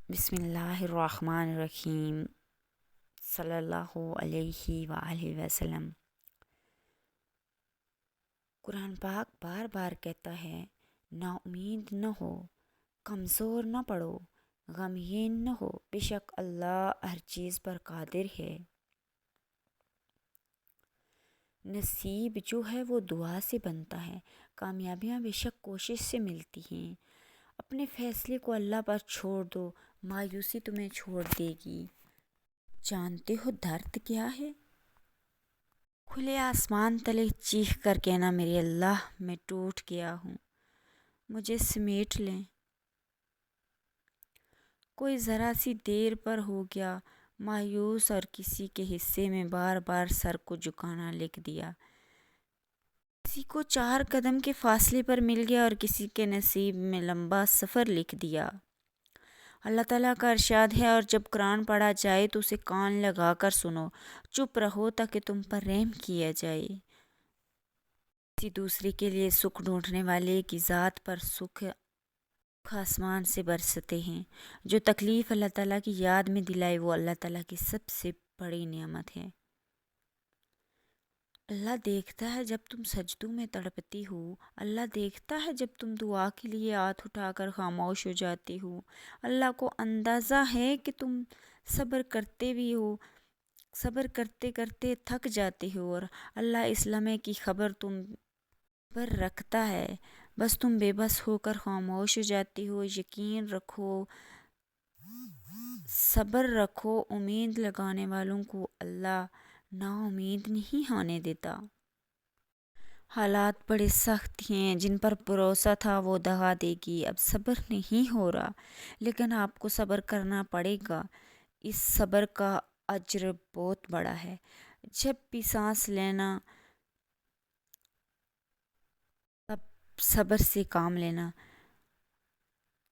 بسم اللہ الرحمن الرحیم، صلی اللہ علیہ وآلہ وسلم۔ قرآن پاک بار بار کہتا ہے، نا امید نہ ہو، کمزور نہ پڑو، غمگین نہ ہو، بے شک اللہ ہر چیز پر قادر ہے۔ نصیب جو ہے وہ دعا سے بنتا ہے، کامیابیاں بے شک کوشش سے ملتی ہیں۔ اپنے فیصلے کو اللہ پر چھوڑ دو، مایوسی تمہیں چھوڑ دے گی۔ جانتے ہو درد کیا ہے؟ کھلے آسمان تلے چیخ کر کہنا، میرے اللہ میں ٹوٹ گیا ہوں، مجھے سمیٹ لیں۔ کوئی ذرا سی دیر پر ہو گیا مایوس اور کسی کے حصے میں بار بار سر کو جھکانا لکھ دیا۔ کسی کو 4 قدم کے فاصلے پر مل گیا اور کسی کے نصیب میں لمبا سفر لکھ دیا۔ اللہ تعالیٰ کا ارشاد ہے، اور جب قرآن پڑھا جائے تو اسے کان لگا کر سنو، چپ رہو تاکہ تم پر رحم کیا جائے۔ کسی دوسرے کے لیے سکھ ڈھونڈنے والے کی ذات پر سکھ آسمان سے برستے ہیں۔ جو تکلیف اللہ تعالیٰ کی یاد میں دلائے وہ اللہ تعالیٰ کی سب سے بڑی نعمت ہے۔ اللہ دیکھتا ہے جب تم سجدوں میں تڑپتی ہو، اللہ دیکھتا ہے جب تم دعا کے لیے ہاتھ اٹھا کر خاموش ہو جاتی ہو۔ اللہ کو اندازہ ہے کہ تم صبر کرتے بھی ہو، صبر کرتے کرتے تھک جاتے ہو، اور اللہ اس لمحے کی خبر تم پر رکھتا ہے، بس تم بے بس ہو کر خاموش ہو جاتی ہو۔ یقین رکھو، صبر رکھو، امید لگانے والوں کو اللہ نا امید نہیں ہونے دیتا۔ حالات بڑے سخت ہیں، جن پر بھروسہ تھا وہ دغا دے گی۔ اب صبر نہیں ہو رہا، لیکن آپ کو صبر کرنا پڑے گا۔ اس صبر کا اجر بہت بڑا ہے۔ جب بھی سانس لینا، تب صبر سے کام لینا۔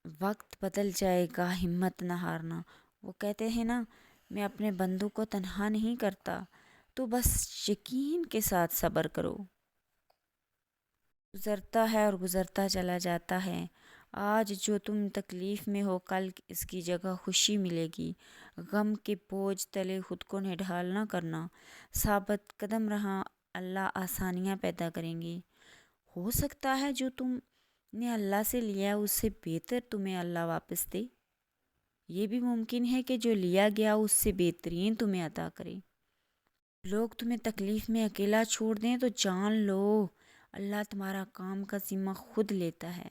وقت بدل جائے گا، ہمت نہ ہارنا۔ وہ کہتے ہیں نا، میں اپنے بندوں کو تنہا نہیں کرتا، تو بس یقین کے ساتھ صبر کرو۔ گزرتا ہے اور گزرتا چلا جاتا ہے۔ آج جو تم تکلیف میں ہو، کل اس کی جگہ خوشی ملے گی۔ غم کے بوجھ تلے خود کو نڈھال نہ کرنا، ثابت قدم رہا، اللہ آسانیاں پیدا کریں گے۔ ہو سکتا ہے جو تم نے اللہ سے لیا اس سے بہتر تمہیں اللہ واپس دے۔ یہ بھی ممکن ہے کہ جو لیا گیا اس سے بہترین تمہیں عطا کرے۔ لوگ تمہیں تکلیف میں اکیلا چھوڑ دیں تو جان لو، اللہ تمہارا کام کا ذمہ خود لیتا ہے۔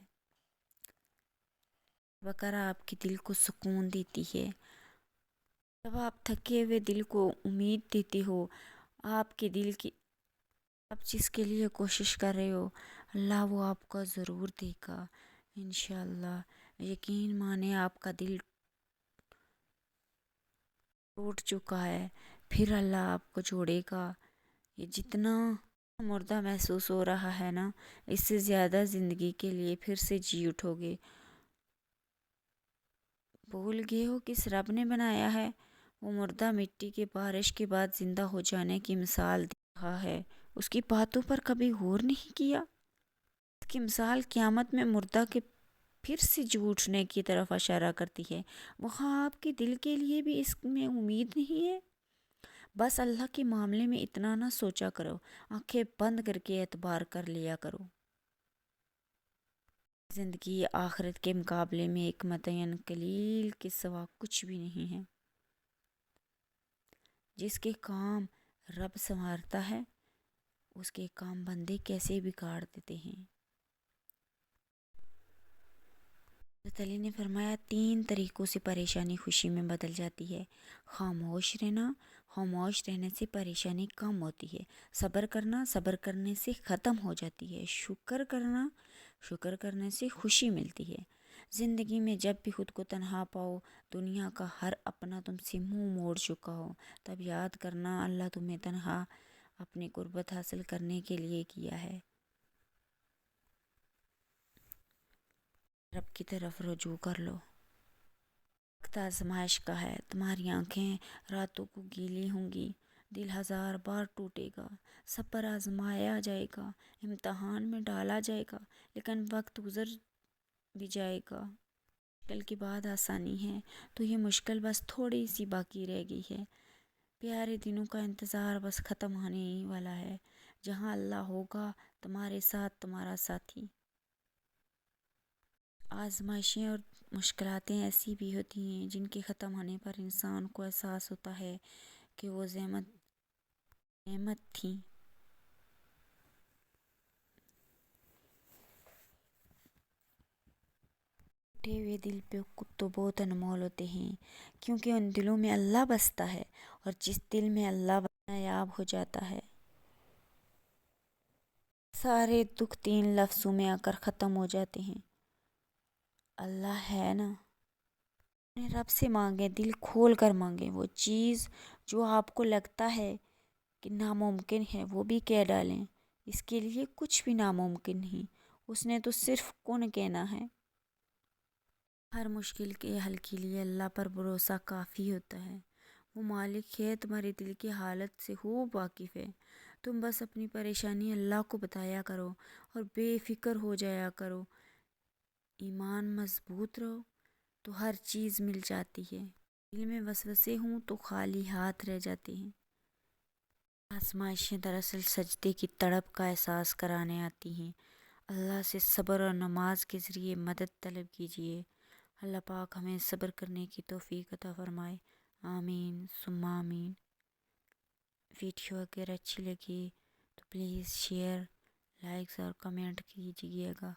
بقرہ آپ کے دل کو سکون دیتی ہے۔ جب آپ تھکے ہوئے دل کو امید دیتے ہو، آپ کے دل کی آپ جس کے لیے کوشش کر رہے ہو، اللہ وہ آپ کو ضرور دے گا انشاءاللہ۔ یقین مانے، آپ کا دل ٹوٹ چکا ہے، پھر اللہ آپ کو جوڑے گا۔ یہ جتنا مردہ محسوس ہو رہا ہے نا، اس سے زیادہ زندگی کے لیے پھر سے جی اٹھو گے۔ بھول گئے ہو کس رب نے بنایا ہے؟ وہ مردہ مٹی کے بارش کے بعد زندہ ہو جانے کی مثال دے رہا ہے۔ اس کی باتوں پر کبھی غور نہیں کیا؟ اس کی مثال قیامت میں مردہ کے پھر سے جی اٹھنے کی طرف اشارہ کرتی ہے۔ وہاں آپ کے دل کے لیے بھی اس میں امید نہیں ہے؟ بس اللہ کے معاملے میں اتنا نہ سوچا کرو، آنکھیں بند کر کے اعتبار کر لیا کرو۔ زندگی آخرت کے مقابلے میں ایک متعین قلیل کے سوا کچھ بھی نہیں ہے۔ جس کے کام رب سنوارتا ہے، اس کے کام بندے کیسے بگاڑ دیتے ہیں۔ حضرت علی نے فرمایا، 3 طریقوں سے پریشانی خوشی میں بدل جاتی ہے۔ خاموش رہنا، خاموش رہنے سے پریشانی کم ہوتی ہے۔ صبر کرنا، صبر کرنے سے ختم ہو جاتی ہے۔ شکر کرنا، شکر کرنے سے خوشی ملتی ہے۔ زندگی میں جب بھی خود کو تنہا پاؤ، دنیا کا ہر اپنا تم سے منہ موڑ چکا ہو، تب یاد کرنا اللہ تمہیں تنہا اپنی قربت حاصل کرنے کے لیے کیا ہے۔ رب کی طرف رجوع کر لو۔ وقت آزمائش کا ہے، تمہاری آنکھیں راتوں کو گیلی ہوں گی، دل 1000 بار ٹوٹے گا، سب پر آزمایا جائے گا، امتحان میں ڈالا جائے گا، لیکن وقت گزر بھی جائے گا۔ مشکل کے بعد آسانی ہے، تو یہ مشکل بس تھوڑی سی باقی رہ گئی ہے۔ پیارے دنوں کا انتظار بس ختم ہونے ہی والا ہے، جہاں اللہ ہوگا تمہارے ساتھ تمہارا ساتھی۔ آزمائشیں اور مشکلاتیں ایسی بھی ہوتی ہیں جن کے ختم ہونے پر انسان کو احساس ہوتا ہے کہ وہ نعمت تھی۔ ٹوٹے ہوئے دل پہ تو بہت انمول ہوتے ہیں، کیونکہ ان دلوں میں اللہ بستا ہے، اور جس دل میں اللہ نایاب ہو جاتا ہے، سارے دکھ 3 لفظوں میں آ کر ختم ہو جاتے ہیں۔ اللہ ہے نا۔ اپنے رب سے مانگیں، دل کھول کر مانگیں، وہ چیز جو آپ کو لگتا ہے کہ ناممکن ہے وہ بھی کہہ ڈالیں۔ اس کے لیے کچھ بھی ناممکن نہیں، اس نے تو صرف کن کہنا ہے۔ ہر مشکل کے حل کے لیے اللہ پر بھروسہ کافی ہوتا ہے۔ وہ مالک ہے، تمہارے دل کی حالت سے خوب واقف ہے۔ تم بس اپنی پریشانی اللہ کو بتایا کرو اور بے فکر ہو جایا کرو۔ ایمان مضبوط رہو تو ہر چیز مل جاتی ہے، دل میں وسوسے ہوں تو خالی ہاتھ رہ جاتے ہیں۔ آزمائشیں دراصل سجدے کی تڑپ کا احساس کرانے آتی ہیں۔ اللہ سے صبر اور نماز کے ذریعے مدد طلب کیجیے۔ اللہ پاک ہمیں صبر کرنے کی توفیق عطا فرمائے، آمین ثم آمین۔ ویڈیو اگر اچھی لگی تو پلیز شیئر، لائکس اور کمنٹ کیجیے گا۔